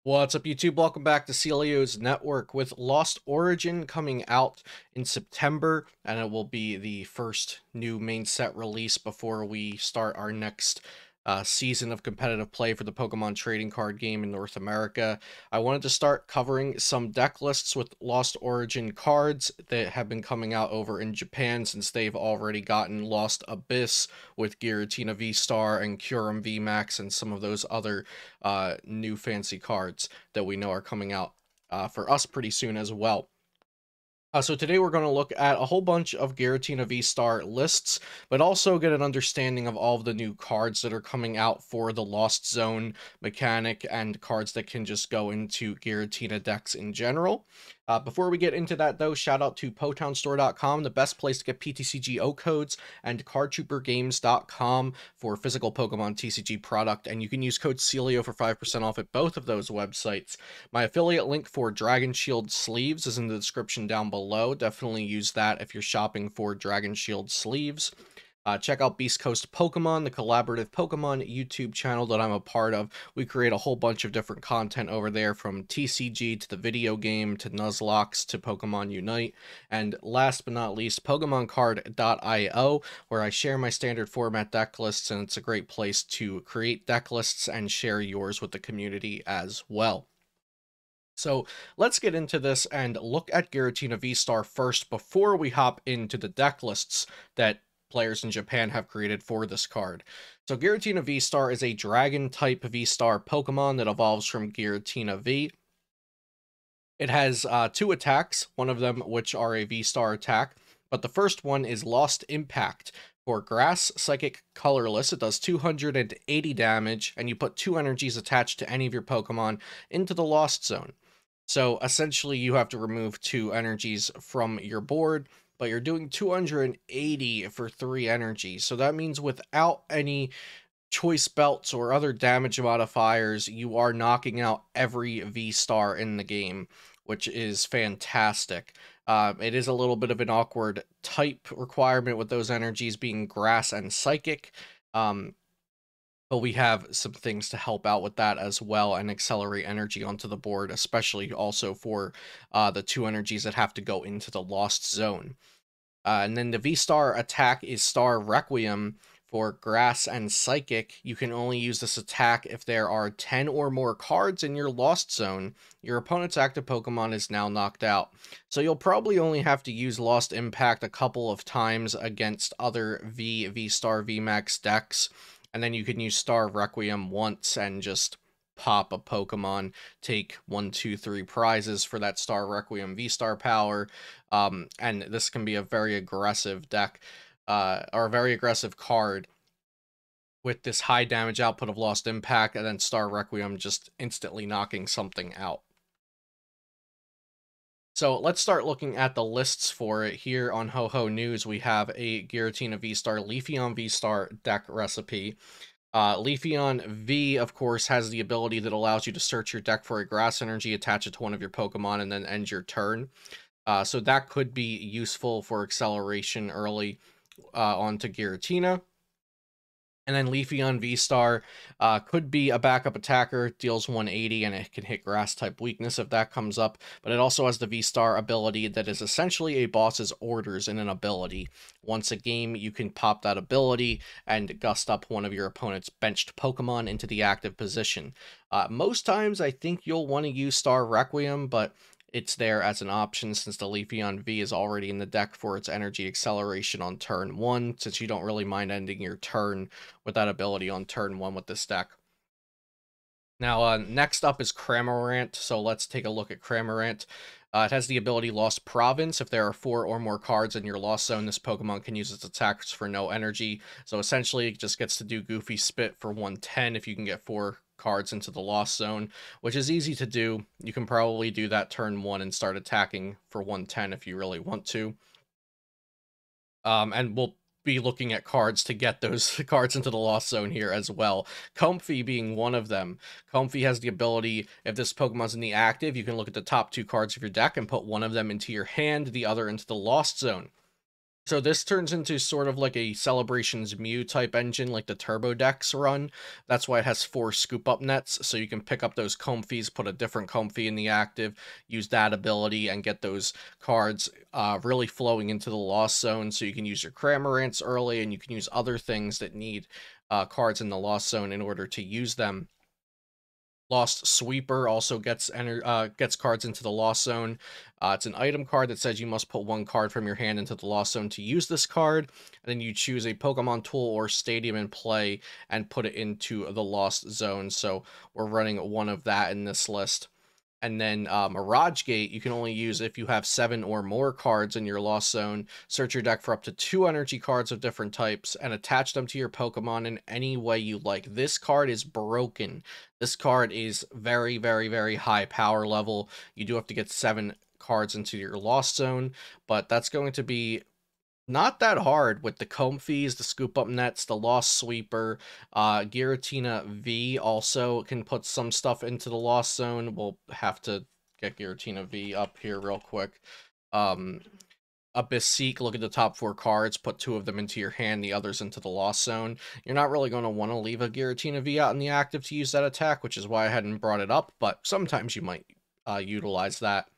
What's up, YouTube? Welcome back to Celio's Network with Lost Origin coming out in September, and it will be the first new main set release before we start our next season of competitive play for the Pokemon trading card game in North America. I wanted to start covering some deck lists with Lost Origin cards that have been coming out over in Japan, since they've already gotten Lost Abyss with Giratina VSTAR and Kyurem VMAX and some of those other new fancy cards that we know are coming out for us pretty soon as well. So today we're going to look at a whole bunch of Giratina V-Star lists, but also get an understanding of all of the new cards that are coming out for the Lost Zone mechanic and cards that can just go into Giratina decks in general. Before we get into that, though, shout out to PotownStore.com, the best place to get PTCGO codes, and CardTrooperGames.com for physical Pokemon TCG product, and you can use code Celio for 5% off at both of those websites. My affiliate link for Dragon Shield sleeves is in the description down below. Definitely use that if you're shopping for Dragon Shield sleeves. Check out Beast Coast Pokemon, the collaborative Pokemon YouTube channel that I'm a part of. We create a whole bunch of different content over there, from TCG to the video game to Nuzlocke to Pokemon Unite. And last but not least, PokemonCard.io, where I share my standard format deck lists, and it's a great place to create deck lists and share yours with the community as well. So let's get into this and look at Giratina V-Star first before we hop into the deck lists that players in Japan have created for this card. So Giratina V-Star is a Dragon-type V-Star Pokemon that evolves from Giratina V. It has two attacks, one of them which are a V-Star attack, but the first one is Lost Impact. For Grass, Psychic, Colorless, it does 280 damage, and you put 2 energies attached to any of your Pokemon into the Lost Zone. So essentially you have to remove 2 energies from your board, but you're doing 280 for 3 energies. So that means without any choice belts or other damage modifiers, you are knocking out every V-Star in the game, which is fantastic. It is a little bit of an awkward type requirement with those energies being Grass and Psychic, but we have some things to help out with that as well and accelerate energy onto the board, especially also for the 2 energies that have to go into the Lost Zone. And then the V-Star attack is Star Requiem. For Grass and Psychic, you can only use this attack if there are 10 or more cards in your Lost Zone. Your opponent's active Pokemon is now knocked out. So you'll probably only have to use Lost Impact a couple of times against other V-Star VMAX decks, and then you can use Star Requiem once and just pop a Pokemon, take 1, 2, 3 prizes for that Star Requiem V-Star power, and this can be a very aggressive deck, or a very aggressive card with this high damage output of Lost Impact, and then Star Requiem just instantly knocking something out. So let's start looking at the lists for it. Here on Ho-Ho News, we have a Giratina V-Star Leafeon V-Star deck recipe. Leafeon V, of course, has the ability that allows you to search your deck for a grass energy, attach it to one of your Pokemon, and then end your turn. So that could be useful for acceleration early onto Giratina. And then Leafeon V-Star could be a backup attacker, deals 180, and it can hit Grass-type weakness if that comes up. But it also has the V-Star ability that is essentially a boss's orders in an ability. Once a game, you can pop that ability and gust up one of your opponent's benched Pokemon into the active position. Most times, I think you'll want to use Star Requiem, but it's there as an option since the Leafeon V is already in the deck for its energy acceleration on turn 1, since you don't really mind ending your turn with that ability on turn 1 with this deck. Now, next up is Cramorant, so let's take a look at Cramorant. It has the ability Lost Province. If there are 4 or more cards in your Lost Zone, this Pokemon can use its attacks for no energy. So essentially, it just gets to do Goofy Spit for 110 if you can get 4 cards into the Lost Zone, which is easy to do. You can probably do that turn 1 and start attacking for 110 if you really want to. And we'll be looking at cards to get those cards into the Lost Zone here as well. Comfey being one of them. Comfey has the ability, if this Pokemon's in the active, you can look at the top 2 cards of your deck and put one of them into your hand, the other into the Lost Zone. So this turns into sort of like a Celebrations Mew type engine, like the Turbo decks run. That's why it has 4 scoop up nets, so you can pick up those Comfies, put a different Comfy in the active, use that ability, and get those cards really flowing into the Lost Zone. So you can use your Cramorants early, and you can use other things that need cards in the Lost Zone in order to use them. Lost Sweeper also gets cards into the Lost Zone. It's an item card that says you must put 1 card from your hand into the Lost Zone to use this card. And then you choose a Pokemon tool or stadium in play and put it into the Lost Zone. So we're running 1 of that in this list. And then Mirage Gate, you can only use if you have 7 or more cards in your Lost Zone. Search your deck for up to 2 energy cards of different types and attach them to your Pokemon in any way you like. This card is broken. This card is very, very, very high power level. You do have to get 7 cards into your Lost Zone, but that's going to be not that hard with the Comfies, the Scoop Up Nets, the Lost Sweeper. Giratina V also can put some stuff into the Lost Zone. We'll have to get Giratina V up here real quick. Abyssseek, look at the top 4 cards, put 2 of them into your hand, the others into the Lost Zone. You're not really going to want to leave a Giratina V out in the active to use that attack, which is why I hadn't brought it up, but sometimes you might utilize that.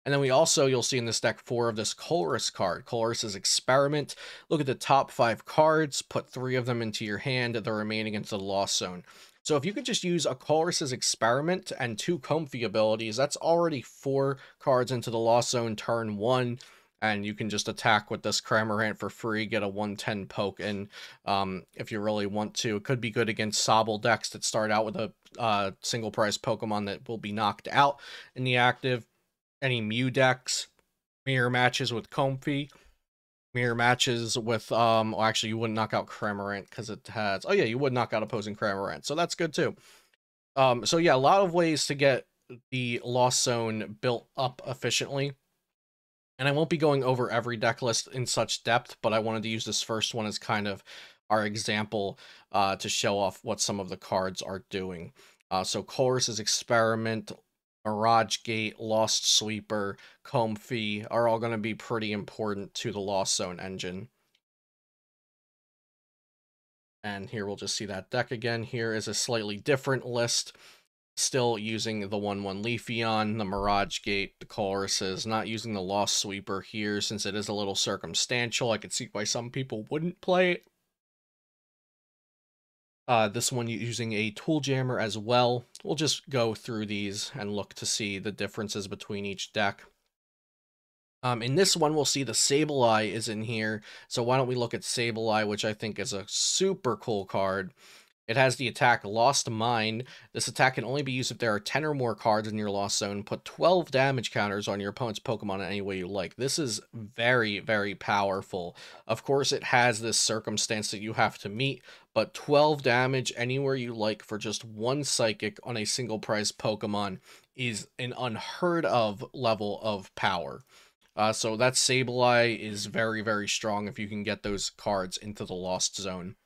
And then you'll see in this deck 4 of this Colress card. Colress's Experiment. Look at the top 5 cards, put 3 of them into your hand, the remaining into the Lost Zone. So if you could just use a Colress's Experiment and 2 Comfy abilities, that's already 4 cards into the Lost Zone turn 1, and you can just attack with this Cramorant for free, get a 110 poke in if you really want to. It could be good against Sableye decks that start out with a single price Pokemon that will be knocked out in the active. Any Mew decks, mirror matches with Comfy, mirror matches with, well, actually, you wouldn't knock out Cramorant because it has, oh yeah, you would knock out opposing Cramorant, so that's good too. So yeah, a lot of ways to get the Lost Zone built up efficiently. And I won't be going over every deck list in such depth, but I wanted to use this first one as kind of our example to show off what some of the cards are doing. So Colress's Experiment, Mirage Gate, Lost Sweeper, Comfy are all going to be pretty important to the Lost Zone engine. And here we'll just see that deck again. Here is a slightly different list. Still using the 1/1 Leafeon, the Mirage Gate, the Colresses, not using the Lost Sweeper here since it is a little circumstantial. I could see why some people wouldn't play it. This one using a Tool Jammer as well. We'll just go through these and look to see the differences between each deck. In this one, we'll see the Sableye is in here. So why don't we look at Sableye, which I think is a super cool card. It has the attack Lost Mind. This attack can only be used if there are 10 or more cards in your Lost Zone. Put 12 damage counters on your opponent's Pokemon in any way you like. This is very, very powerful. Of course, it has this circumstance that you have to meet, but 12 damage anywhere you like for just 1 Psychic on a single prize Pokemon is an unheard of level of power. So that Sableye is very, very strong if you can get those cards into the Lost Zone.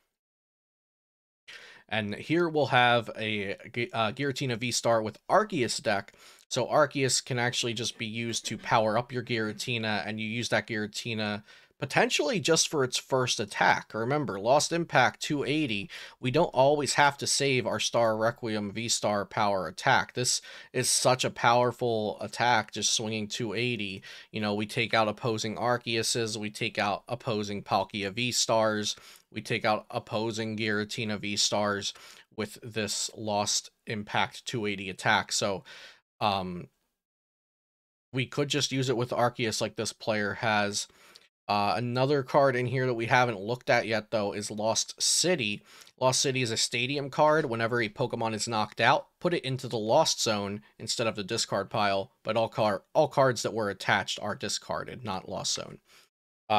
And here we'll have a Giratina VSTAR with Arceus deck. So Arceus can actually just be used to power up your Giratina, and you use that Giratina potentially just for its first attack. Remember, Lost Impact 280, we don't always have to save our Star Requiem VSTAR power attack. This is such a powerful attack, just swinging 280. You know, we take out opposing Arceuses, we take out opposing Palkia VSTARs, we take out opposing Giratina VSTARs with this Lost Impact 280 attack. So, we could just use it with Arceus like this player has. Another card in here that we haven't looked at yet, though, is Lost City. Lost City is a stadium card. Whenever a Pokemon is knocked out, put it into the Lost Zone instead of the discard pile, but all cards that were attached are discarded, not Lost Zone.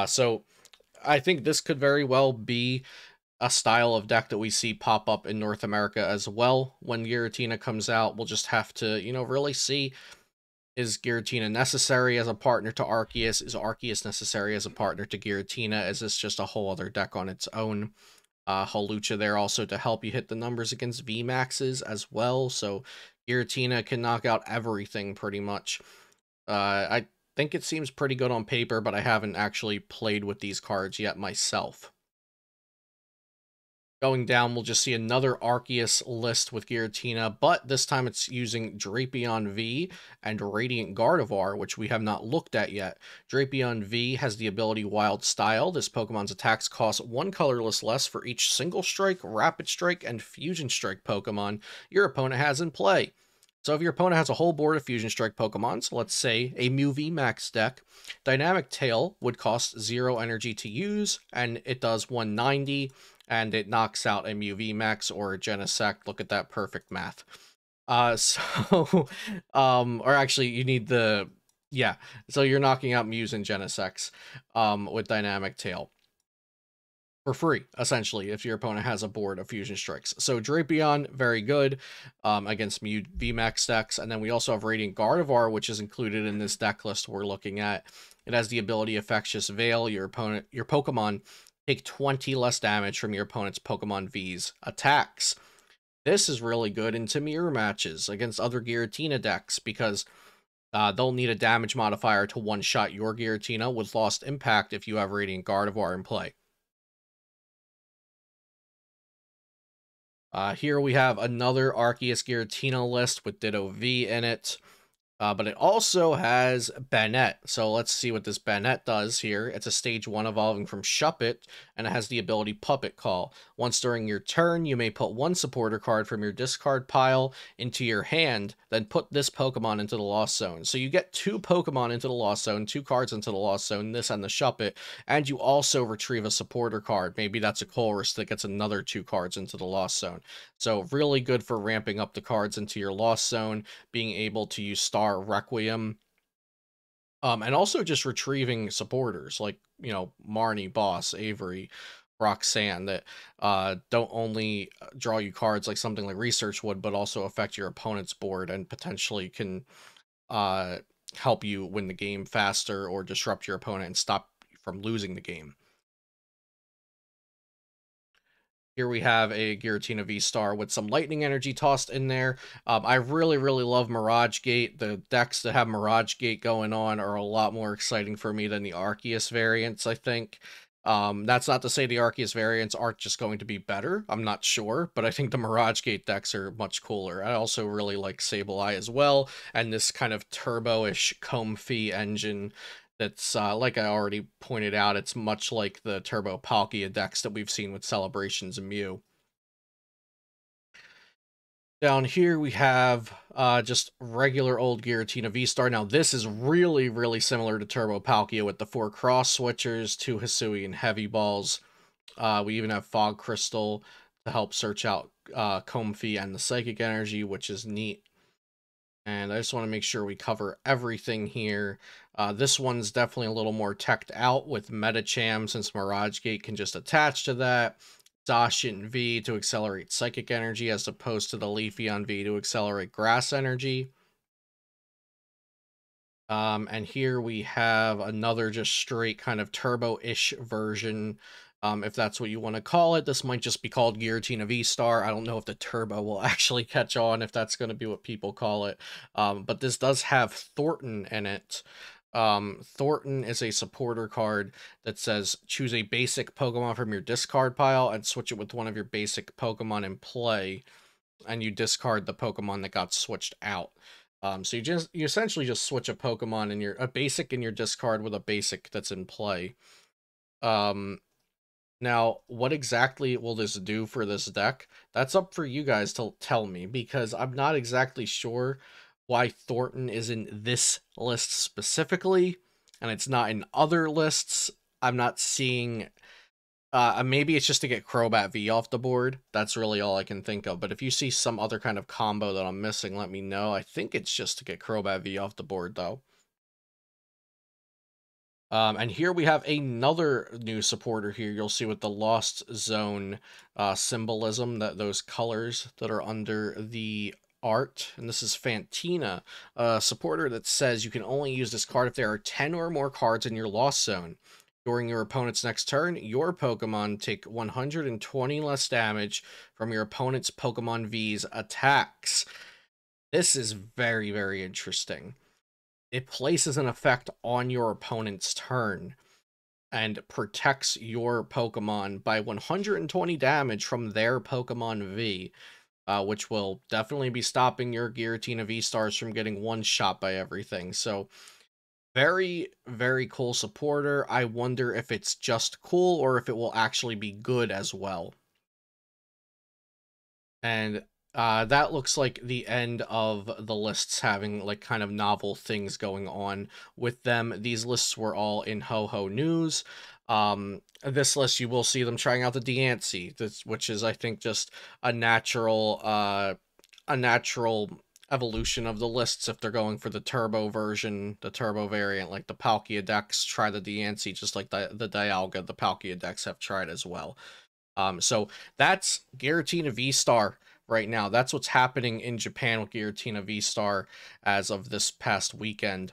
So I think this could very well be a style of deck that we see pop up in North America as well. When Giratina comes out, we'll just have to, you know, really see, is Giratina necessary as a partner to Arceus? Is Arceus necessary as a partner to Giratina? Is this just a whole other deck on its own? Hawlucha there also to help you hit the numbers against VMAXs as well. So Giratina can knock out everything pretty much. I think it seems pretty good on paper, but I haven't actually played with these cards yet myself. Going down, we'll just see another Arceus list with Giratina, but this time it's using Drapeon V and Radiant Gardevoir, which we have not looked at yet. Drapeon V has the ability Wild Style. This Pokemon's attacks cost 1 colorless less for each Single Strike, Rapid Strike, and Fusion Strike Pokemon your opponent has in play. So if your opponent has a whole board of Fusion Strike Pokemon, so let's say a Mew V Max deck, Dynamic Tail would cost 0 energy to use, and it does 190, and it knocks out a Mew V Max or a Genesect. Look at that perfect math. Or actually, you need the, yeah, so you're knocking out Mews and Genesects, with Dynamic Tail for free, essentially, if your opponent has a board of Fusion Strikes. So Drapeon, very good against Mew VMAX decks. And then we also have Radiant Gardevoir, which is included in this deck list we're looking at. It has the ability Infectious Veil. Your Pokemon take 20 less damage from your opponent's Pokemon V's attacks. This is really good into mirror matches against other Giratina decks because they'll need a damage modifier to one-shot your Giratina with Lost Impact if you have Radiant Gardevoir in play. Here we have another Arceus Giratina list with Ditto V in it. But it also has Banette. So let's see what this Banette does here. It's a stage 1 evolving from Shuppet, and it has the ability Puppet Call. Once during your turn, you may put 1 supporter card from your discard pile into your hand, then put this Pokemon into the Lost Zone. So you get 2 Pokemon into the Lost Zone, 2 cards into the Lost Zone, this and the Shuppet, and you also retrieve a supporter card. Maybe that's a Colress that gets another 2 cards into the Lost Zone. So really good for ramping up the cards into your Lost Zone, being able to use Star Requiem, and also just retrieving supporters like, you know, Marnie, Boss, Avery, Roxanne, that don't only draw you cards like something like Research would, but also affect your opponent's board and potentially can help you win the game faster or disrupt your opponent and stop you from losing the game. Here we have a Giratina VSTAR with some lightning energy tossed in there. I really, really love Mirage Gate. The decks that have Mirage Gate going on are a lot more exciting for me than the Arceus variants, I think. That's not to say the Arceus variants aren't just going to be better. I'm not sure, but I think the Mirage Gate decks are much cooler. I also really like Sableye as well, and this kind of turbo-ish Comfy engine that's, like I already pointed out, it's much like the Turbo Palkia decks that we've seen with Celebrations and Mew. Down here we have just regular old Giratina VSTAR. Now this is really, really similar to Turbo Palkia with the 4 cross switchers, 2 Hisui and Heavy Balls. We even have Fog Crystal to help search out Comfy and the Psychic Energy, which is neat. And I just want to make sure we cover everything here. This one's definitely a little more teched out with Metacham, since Mirage Gate can just attach to that. Zacian V to accelerate Psychic Energy, as opposed to the Leafeon V to accelerate Grass Energy. And here we have another just straight kind of turbo-ish version, if that's what you want to call it. This might just be called Giratina VSTAR. I don't know if the turbo will actually catch on, if that's going to be what people call it. But this does have Thornton in it. Thornton is a supporter card that says choose a basic Pokemon from your discard pile and switch it with one of your basic Pokemon in play, and you discard the Pokemon that got switched out. So you essentially just switch a Pokemon in a basic in your discard with a basic that's in play. Now, what exactly will this do for this deck? That's up for you guys to tell me, because I'm not exactly sure why Thornton is in this list specifically, and it's not in other lists. I'm not seeing... maybe it's just to get Crobat V off the board. That's really all I can think of. But if you see some other kind of combo that I'm missing, let me know. I think it's just to get Crobat V off the board, though. And here we have another new supporter here. You'll see with the Lost Zone symbolism, that those colors that are under the art. And this is Fantina, a supporter that says you can only use this card if there are 10 or more cards in your Lost Zone. During your opponent's next turn, your Pokemon take 120 less damage from your opponent's Pokemon V's attacks. This is very, very interesting. it places an effect on your opponent's turn and protects your Pokemon by 120 damage from their Pokemon V, which will definitely be stopping your Giratina V-Stars from getting one shot by everything. So very, very cool supporter. I wonder if it's just cool or if it will actually be good as well. And that looks like the end of the lists having like kind of novel things going on with them. These lists were all in Ho-Ho News. This list, you will see them trying out the Diancie, which is, I think, just a natural evolution of the lists. If they're going for the turbo version, the turbo variant, like the Palkia decks try the Diancie, just like the Dialga, the Palkia decks have tried as well. So that's Giratina V-Star right now. That's what's happening in Japan with Giratina V-Star as of this past weekend.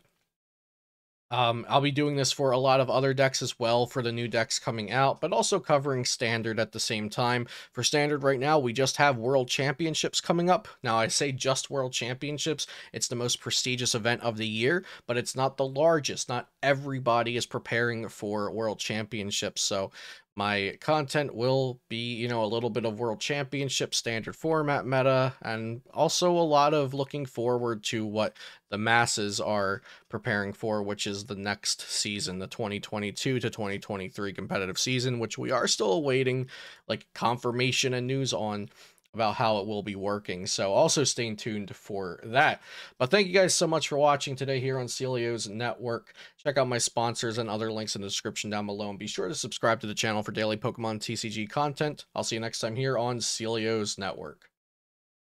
I'll be doing this for a lot of other decks as well for the new decks coming out, but also covering Standard at the same time. For Standard right now, we just have World Championships coming up. Now, I say just World Championships. It's the most prestigious event of the year, but it's not the largest. Not everybody is preparing for World Championships, so my content will be, you know, a little bit of World Championship Standard format meta, and also a lot of looking forward to what the masses are preparing for, which is the next season, the 2022 to 2023 competitive season, which we are still awaiting like confirmation and news on about how it will be working. So also stay tuned for that. But thank you guys so much for watching today here on Celio's Network. Check out my sponsors and other links in the description down below, and be sure to subscribe to the channel for daily Pokemon TCG content. I'll see you next time here on Celio's Network.